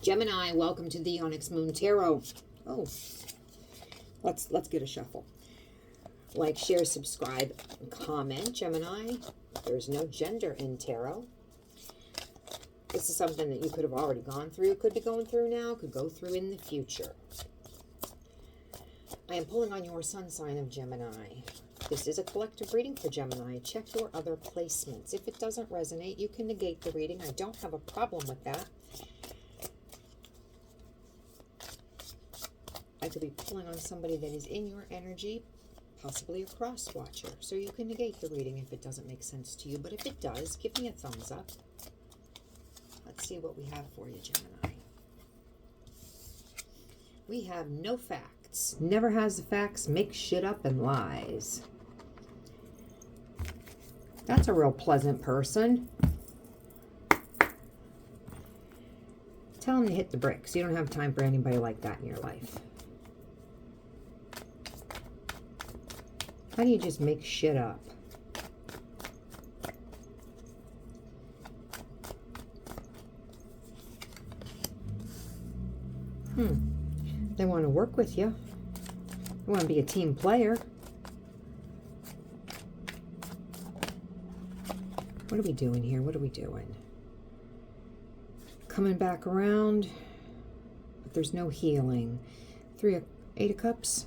Gemini, welcome to the Onyx Moon Tarot. Oh, let's get a shuffle. Like, share, subscribe, comment, Gemini. There's no gender in tarot. This is something that you could have already gone through, could be going through now, could go through in the future. I am pulling on your sun sign of Gemini. This is a collective reading for Gemini. Check your other placements. If it doesn't resonate, you can negate the reading. I don't have a problem with that. I could be pulling on somebody that is in your energy, possibly a cross watcher. So you can negate the reading if it doesn't make sense to you. But if it does, give me a thumbs up. Let's see what we have for you, Gemini. We have no facts. Never has the facts, makes shit up and lies. That's a real pleasant person. Tell him to hit the bricks. You don't have time for anybody like that in your life. How do you just make shit up? They want to work with you. They want to be a team player. What are we doing here? What are we doing? Coming back around, but there's no healing. 8 of Cups,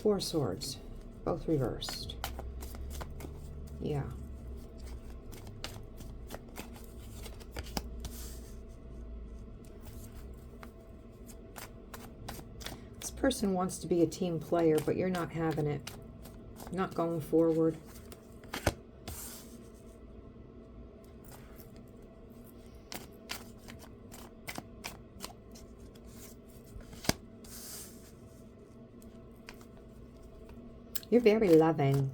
4 Swords, both reversed. Yeah. This person wants to be a team player, but you're not having it. Not going forward. You're very loving.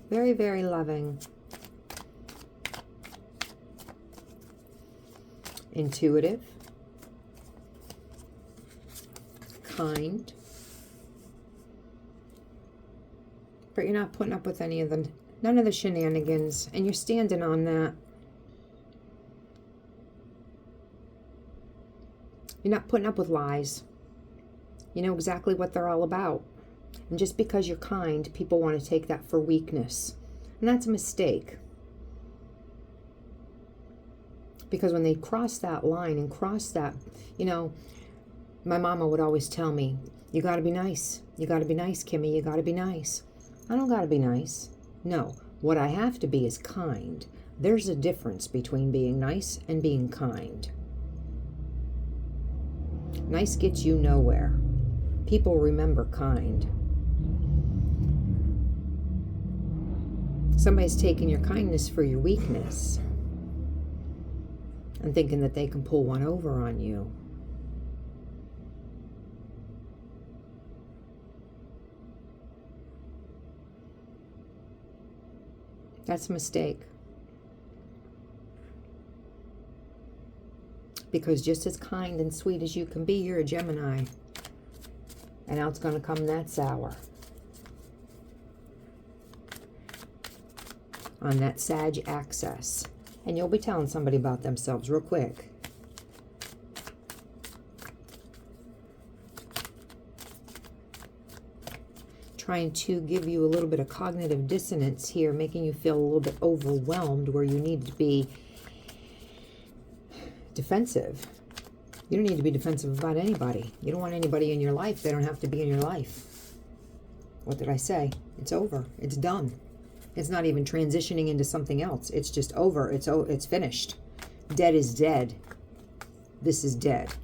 Very, very loving. Intuitive. Kind. But you're not putting up with any of them. None of the shenanigans. And you're standing on that. You're not putting up with lies. You know exactly what they're all about. And just because you're kind, people want to take that for weakness. And that's a mistake. Because when they cross that line and cross that, you know, my mama would always tell me, you got to be nice. You got to be nice, Kimmy. You got to be nice. I don't got to be nice. No, what I have to be is kind. There's a difference between being nice and being kind. Nice gets you nowhere. People remember kind. Somebody's taking your kindness for your weakness and thinking that they can pull one over on you. That's a mistake. Because just as kind and sweet as you can be, you're a Gemini. And now it's going to come that sour. On that Sag axis. And you'll be telling somebody about themselves real quick. Trying to give you a little bit of cognitive dissonance here, making you feel a little bit overwhelmed where you need to be defensive. You don't need to be defensive about anybody. You don't want anybody in your life. They don't have to be in your life. What did I say? It's over. It's done. It's not even transitioning into something else. It's just over. It's finished. Dead is dead. This is dead.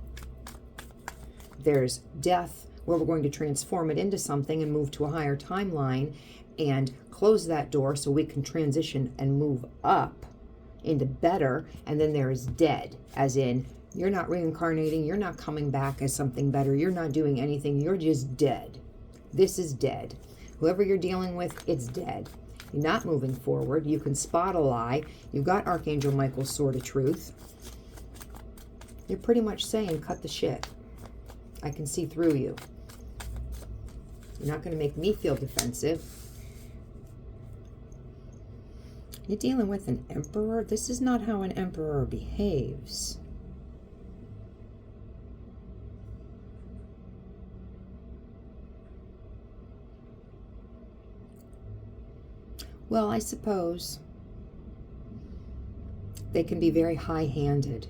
There's death, where we're going to transform it into something and move to a higher timeline and close that door so we can transition and move up into better. And then there is dead, as in you're not reincarnating. You're not coming back as something better. You're not doing anything. You're just dead. This is dead. Whoever you're dealing with, it's dead. You're not moving forward. You can spot a lie. You've got Archangel Michael's sword of truth. You're pretty much saying, cut the shit. I can see through you. You're not going to make me feel defensive. You're dealing with an emperor. This is not how an emperor behaves. Well, I suppose they can be very high-handed.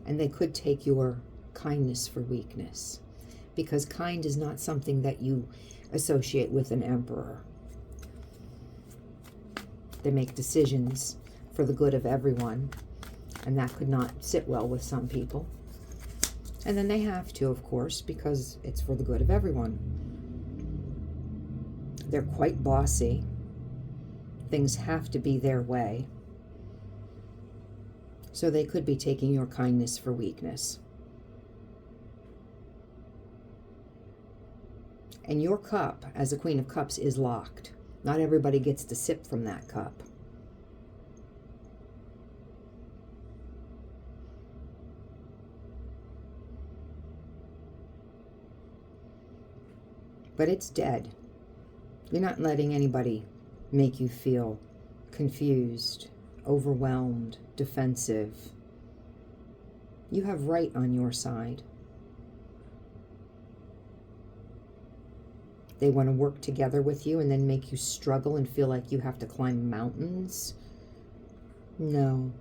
And they could take your kindness for weakness, because kind is not something that you associate with an emperor. They make decisions for the good of everyone, and that could not sit well with some people. And then they have to, of course, because it's for the good of everyone. They're quite bossy. Things have to be their way. So they could be taking your kindness for weakness. And your cup, as a Queen of Cups, is locked. Not everybody gets to sip from that cup. But it's dead. You're not letting anybody make you feel confused, overwhelmed, defensive. You have right on your side. They want to work together with you and then make you struggle and feel like you have to climb mountains. No.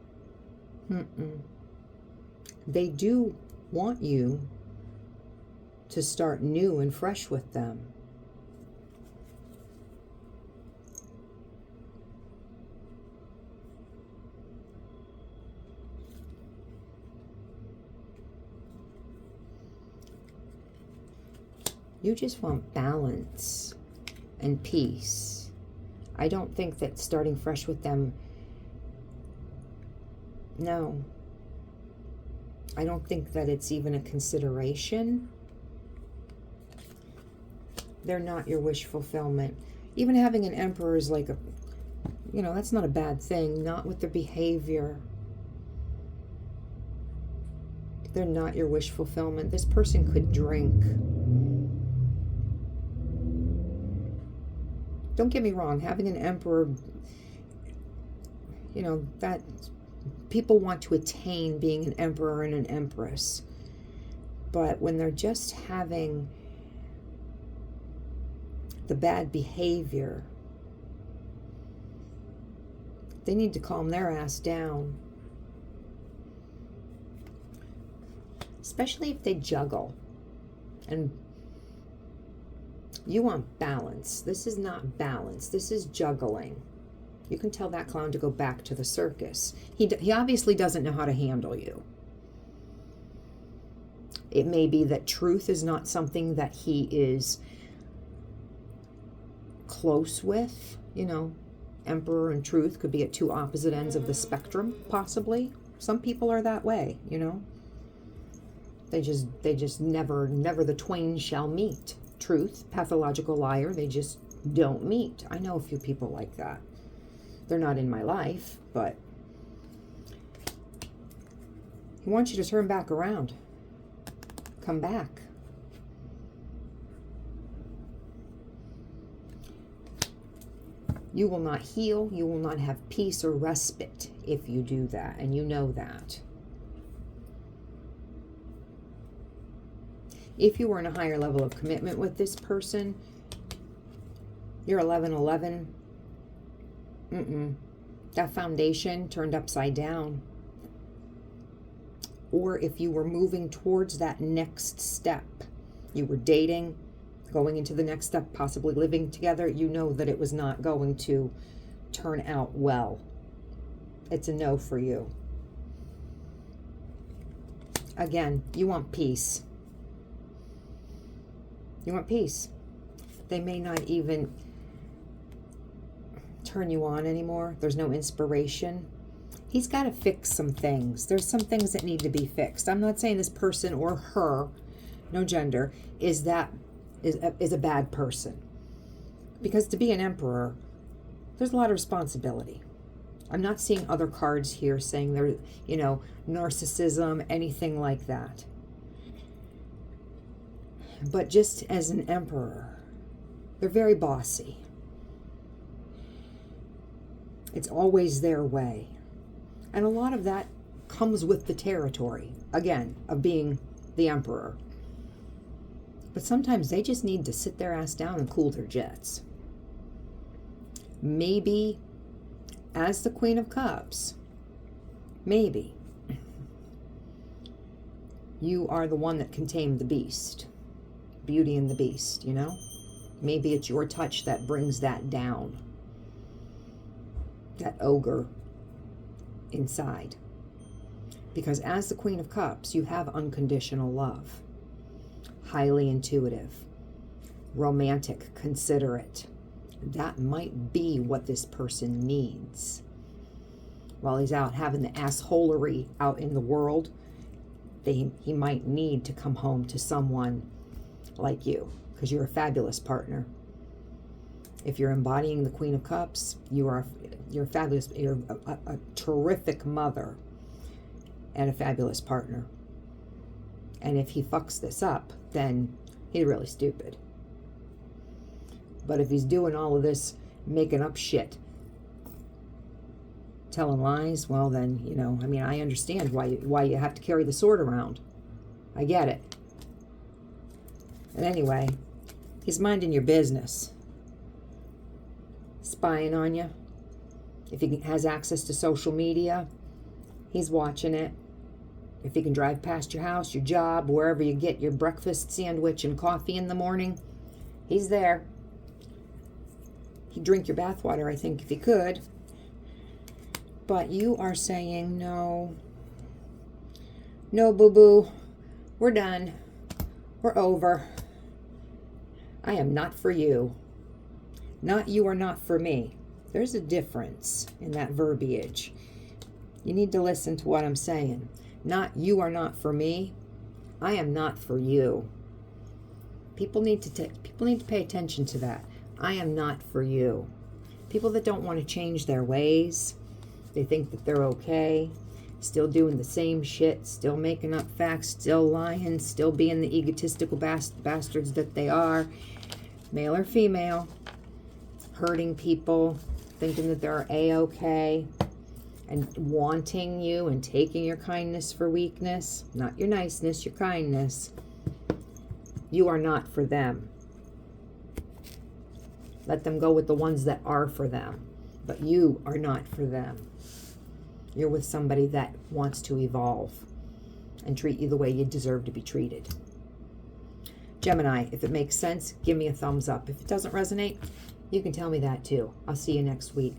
They do want you to start new and fresh with them. You just want balance and peace. I don't think that starting fresh with them, no. I don't think that it's even a consideration. They're not your wish fulfillment. Even having an emperor is like a, that's not a bad thing, not with their behavior. They're not your wish fulfillment. This person could drink. Don't get me wrong, having an emperor, that people want to attain being an emperor and an empress. But when they're just having the bad behavior, they need to calm their ass down. Especially if they juggle. And you want balance. This is not balance. This is juggling. You can tell that clown to go back to the circus. He obviously doesn't know how to handle you. It may be that truth is not something that he is close with. Emperor and truth could be at two opposite ends of the spectrum, possibly. Some people are that way, They just never the twain shall meet. Truth, pathological liar, they just don't meet. I know a few people like that. They're not in my life, but he wants you to turn back around. Come back. You will not heal. You will not have peace or respite if you do that, and you know that. If you were in a higher level of commitment with this person, you're 11-11. That foundation turned upside down. Or if you were moving towards that next step, you were dating, going into the next step, possibly living together, you know that it was not going to turn out well. It's a no for you. Again, you want peace. You want peace. They may not even turn you on anymore. There's no inspiration. He's got to fix some things. There's some things that need to be fixed. I'm not saying this person or her, no gender, is a bad person. Because to be an emperor, there's a lot of responsibility. I'm not seeing other cards here saying they're, narcissism, anything like that. But just as an emperor, they're very bossy. It's always their way. And a lot of that comes with the territory, again, of being the emperor. But sometimes they just need to sit their ass down and cool their jets. Maybe as the Queen of Cups, maybe you are the one that can tame the beast. Beauty and the Beast, you know? Maybe it's your touch that brings that down. That ogre inside. Because as the Queen of Cups, you have unconditional love. Highly intuitive. Romantic, considerate. That might be what this person needs. While he's out having the assholery out in the world, he might need to come home to someone like you, because you're a fabulous partner. If you're embodying the Queen of Cups, you're fabulous. You're a terrific mother and a fabulous partner. And if he fucks this up, then he's really stupid. But if he's doing all of this, making up shit, telling lies, well then, you know, I mean, I understand why you have to carry the sword around. I get it. And anyway, he's minding your business. Spying on you. If he has access to social media, he's watching it. If he can drive past your house, your job, wherever you get your breakfast sandwich and coffee in the morning, he's there. He'd drink your bathwater, I think, if he could. But you are saying, no, boo-boo, we're done. We're over. I am not for you. Not you are not for me. There's a difference in that verbiage. You need to listen to what I'm saying. Not you are not for me. I am not for you. People need to pay attention to that. I am not for you. People that don't want to change their ways, they think that they're okay, still doing the same shit, still making up facts, still lying, still being the egotistical bastards that they are, male or female, hurting people, thinking that they're A-okay, and wanting you and taking your kindness for weakness, not your niceness, your kindness. You are not for them. Let them go with the ones that are for them, but you are not for them. You're with somebody that wants to evolve and treat you the way you deserve to be treated. Gemini, if it makes sense, give me a thumbs up. If it doesn't resonate, you can tell me that too. I'll see you next week.